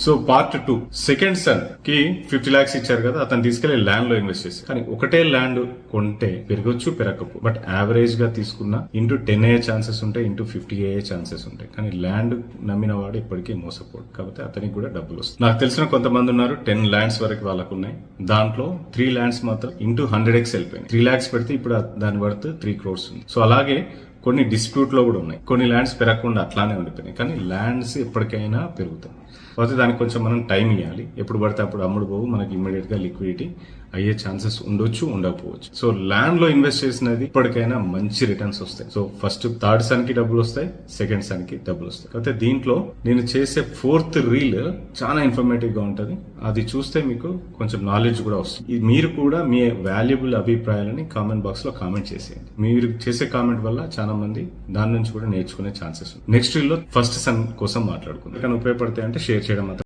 So part 2, second son కి 50 lakhs ఇచ్చారు కదా, అతను తీసుకెళ్లి ల్యాండ్ లో ఇన్వెస్ట్ చేసి, కానీ ఒకటే ల్యాండ్ కొంటే పెరగొచ్చు పెరగకపో, బట్ యావరేజ్ గా తీసుకున్న ఇంటూ 10 అయ్యే ఛాన్సెస్ ఉంటాయి, ఇంటూ 50 అయ్యే ఛాన్సెస్ ఉంటాయి. కానీ ల్యాండ్ నమ్మిన వాడు ఇప్పటికీ మోసపోడు, కాబట్టి అతనికి కూడా డబ్బులు వస్తాయి. నాకు తెలిసిన కొంతమంది ఉన్నారు 10 ల్యాండ్స్ వరకు వాళ్ళకు ఉన్నాయి. దాంట్లో 3 ల్యాండ్స్ మాత్రం ఇంటూ 100x వెళ్ళిపోయినాయి. 3 lakhs పెడితే ఇప్పుడు దాని వర్త్ 3 crores ఉంది. సో అలాగే కొన్ని డిస్ప్యూట్ లో కూడా ఉన్నాయి. కొన్ని ల్యాండ్స్ పెరగకుండా అట్లానే ఉండిపోయినాయి. కానీ ల్యాండ్స్ ఎప్పటికైనా పెరుగుతాయి. కాకపోతే దానికి కొంచెం మనం టైం ఇవ్వాలి. ఎప్పుడు పడితే అప్పుడు అమ్ముడు పోవు, మనకి ఇమ్మీడియట్ గా లిక్విడిటీ అయ్యే ఛాన్సెస్ ఉండొచ్చు, ఉండకపోవచ్చు. సో ల్యాండ్ లో ఇన్వెస్ట్ చేసినది ఇప్పటికైనా మంచి రిటర్న్స్ వస్తాయి. సో ఫస్ట్ థర్డ్ సన్ కి డబ్బులు వస్తాయి, సెకండ్ సన్ కి డబ్బులు వస్తాయి. కాకపోతే దీంట్లో నేను చేసే 4th రీల్ చాలా ఇన్ఫర్మేటివ్ గా ఉంటది. అది చూస్తే మీకు కొంచెం నాలెడ్జ్ కూడా వస్తుంది. మీరు కూడా మీ వాల్యుబుల్ అభిప్రాయాలని కామెంట్ బాక్స్ లో కామెంట్ చేసేయండి. మీరు చేసే కామెంట్ వల్ల చాలా మంది దాని నుంచి కూడా నేర్చుకునే ఛాన్సెస్ ఉంది. నెక్స్ట్ రీల్ లో ఫస్ట్ సన్ కోసం మాట్లాడుకుందాం. కానీ ఉపయోగపడతాయి అంటే షేర్ చేయడం మాత్రం